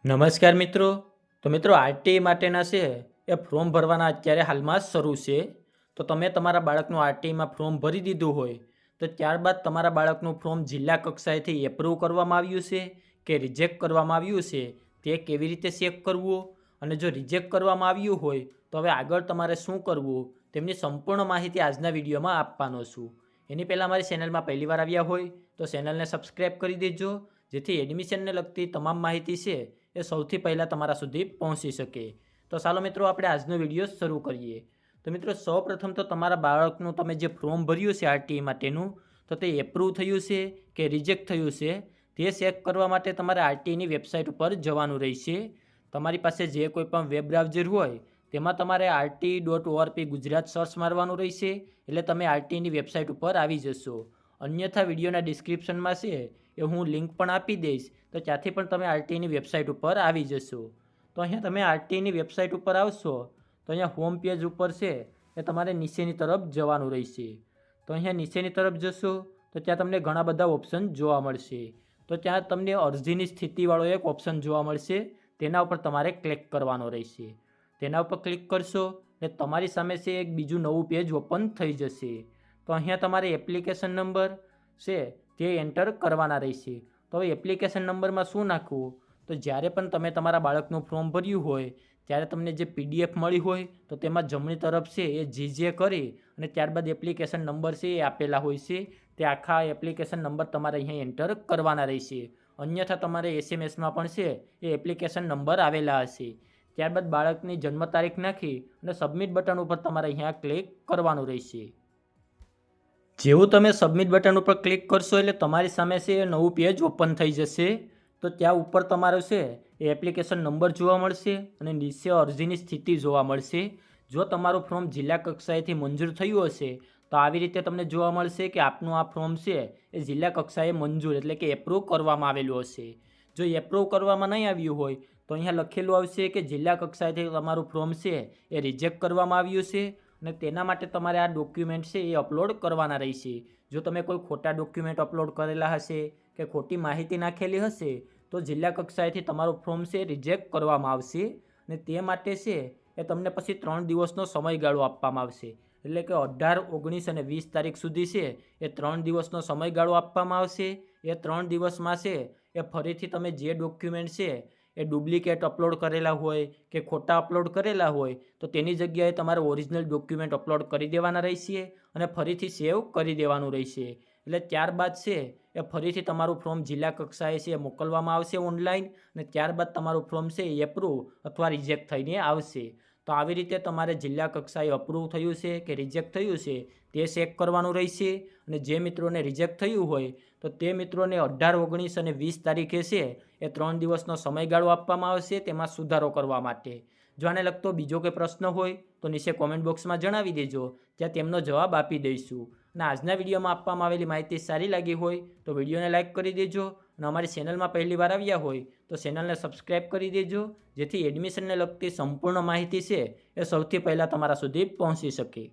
નમસ્કાર મિત્રો. તો મિત્રો આરટીઈ માટેના છે એ ફોર્મ ભરવાના અત્યારે હાલમાં શરૂ છે. તો તમે તમારા બાળકનું આરટીઈમાં ફોર્મ ભરી દીધું હોય તો ત્યારબાદ તમારા બાળકનું ફોર્મ જિલ્લા કક્ષાએથી એપ્રૂવ કરવામાં આવ્યું છે કે રિજેક્ટ કરવામાં આવ્યું છે તે કેવી રીતે ચેક કરવું, અને જો રિજેક્ટ કરવામાં આવ્યું હોય તો હવે આગળ તમારે શું કરવું તેમની સંપૂર્ણ માહિતી આજના વિડીયોમાં આપવાનો છું. એની પહેલાં અમારી ચેનલમાં પહેલીવાર આવ્યા હોય તો ચેનલને સબસ્ક્રાઈબ કરી દેજો, જેથી એડમિશનને લગતી તમામ માહિતી છે એ સૌથી પહેલાં તમારા સુધી પહોંચી શકે. તો ચાલો મિત્રો આપણે આજનો વિડીયો શરૂ કરીએ. તો મિત્રો સૌપ્રથમ તો તમારા બાળકનું તમે જે ફોર્મ ભર્યું છે આરટીઈ માટેનું, તો તે એપ્રૂવ થયું છે કે રિજેક્ટ થયું છે તે ચેક કરવા માટે તમારે આરટીઈની વેબસાઇટ ઉપર જવાનું રહેશે. તમારી પાસે જે કોઈ પણ વેબ બ્રાઉઝર હોય તેમાં તમારે RTE.org ગુજરાત સર્ચ મારવાનું રહેશે, એટલે તમે આરટીઈની વેબસાઇટ ઉપર આવી જશો. અન્યથા વિડીયોના ડિસ્ક્રિપ્શનમાં છે એ હું લિંક પણ આપી દઈશ, તો ત્યાંથી પણ તમે આરટીઈની વેબસાઇટ ઉપર આવી જશો. તો અહીંયા તમે આરટીઈની વેબસાઇટ ઉપર આવશો તો અહીંયા હોમ પેજ ઉપર છે એ તમારે નીચેની તરફ જવાનું રહેશે. તો અહીંયા નીચેની તરફ જશો તો ત્યાં તમને ઘણા બધા ઓપ્શન જોવા મળશે. તો ત્યાં તમને અરજીની સ્થિતિવાળો એક ઓપ્શન જોવા મળશે, તેના ઉપર તમારે ક્લિક કરવાનો રહેશે. તેના ઉપર ક્લિક કરશો એટલે તમારી સામે છે એક બીજું નવું પેજ ઓપન થઈ જશે. તો અહીંયા તમારે એપ્લિકેશન નંબર છે તે એન્ટર કરવાના રહેશે. તો હવે એપ્લિકેશન નંબરમાં શું નાખવું, તો જ્યારે પણ તમે તમારા બાળકનું ફોર્મ ભર્યું હોય ત્યારે તમને જે PDF મળી હોય તો તેમાં જમણી તરફ છે એ જીજે કરી અને ત્યારબાદ એપ્લિકેશન નંબર છે એ આપેલા હોય છે. તે આખા એપ્લિકેશન નંબર તમારે અહીંયા એન્ટર કરવાના રહેશે. અન્યથા તમારે SMSમાં પણ છે એ એપ્લિકેશન નંબર આવેલા હશે. ત્યારબાદ બાળકની જન્મ તારીખ નાખી અને સબમિટ બટન ઉપર તમારે અહીંયા ક્લિક કરવાનું રહેશે. જેવું તમે સબમિટ બટન ઉપર ક્લિક કરશો એટલે તમારી સામે છે એ નવું પેજ ઓપન થઈ જશે. તો ત્યાં ઉપર તમારો છે એ એપ્લિકેશન નંબર જોવા મળશે અને નીચે અરજીની સ્થિતિ જોવા મળશે. જો તમારું ફોર્મ જિલ્લા કક્ષાએથી મંજૂર થયું હશે તો આવી રીતે તમને જોવા મળશે કે આપનું આ ફોર્મ છે એ જિલ્લા કક્ષાએ મંજૂર એટલે કે એપ્રૂવ કરવામાં આવેલું હશે. જો એપ્રૂવ કરવામાં નહીં આવ્યું હોય તો અહીંયા લખેલું આવશે કે જિલ્લા કક્ષાએથી તમારું ફોર્મ છે એ રિજેક્ટ કરવામાં આવ્યું છે અને તેના માટે તમારે આ ડોક્યુમેન્ટ છે એ અપલોડ કરવાના રહેશે. જો તમે કોઈ ખોટા ડોક્યુમેન્ટ અપલોડ કરેલા હશે કે ખોટી માહિતી નાખેલી હશે તો જિલ્લા કક્ષાએથી તમારું ફોર્મ છે રિજેક્ટ કરવામાં આવશે. અને તે માટે છે એ તમને પછી 3 દિવસનો સમયગાળો આપવામાં આવશે. એટલે કે 18, 19 અને 20 તારીખ સુધી છે એ 3 દિવસનો સમયગાળો આપવામાં આવશે. એ 3 દિવસમાં છે એ ફરીથી તમે જે ડોક્યુમેન્ટ છે એ ડુપ્લિકેટ અપલોડ કરેલા હોય કે ખોટા અપલોડ કરેલા હોય તો તેની જગ્યાએ તમારે ઓરિજિનલ ડોક્યુમેન્ટ અપલોડ કરી દેવાના રહેશે અને ફરીથી સેવ કરી દેવાનું રહેશે. એટલે ત્યારબાદ છે એ ફરીથી તમારું ફોર્મ જિલ્લા કક્ષાએ છે મોકલવામાં આવશે ઓનલાઈન, અને ત્યારબાદ તમારું ફોર્મ છે એ એપ્રૂવ અથવા રિજેક્ટ થઈને આવશે. તો આવી રીતે તમારે જિલ્લા કક્ષાએ અપ્રૂવ થયું છે કે રિજેક્ટ થયું છે તે ચેક કરવાનું રહેશે. અને જે મિત્રોને રિજેક્ટ થયું હોય તો તે મિત્રોને 18, 19 અને 20 તારીખે છે એ 3 દિવસનો સમયગાળો આપવામાં આવશે તેમાં સુધારો કરવા માટે. જો આને લગતો બીજો કોઈ પ્રશ્ન હોય તો નીચે કોમેન્ટ બોક્સમાં જણાવી દેજો, ત્યાં તેમનો જવાબ આપી દઈશું. અને આજના વિડીયોમાં આપવામાં આવેલી માહિતી સારી લાગી હોય તો વિડીયોને લાઇક કરી દેજો, અને અમારી ચેનલમાં પહેલીવાર આવ્યા હોય તો ચેનલને સબસ્ક્રાઈબ કરી દેજો, જેથી એડમિશનને લગતી સંપૂર્ણ માહિતી છે એ સૌથી પહેલાં તમારા સુધી પહોંચી શકે.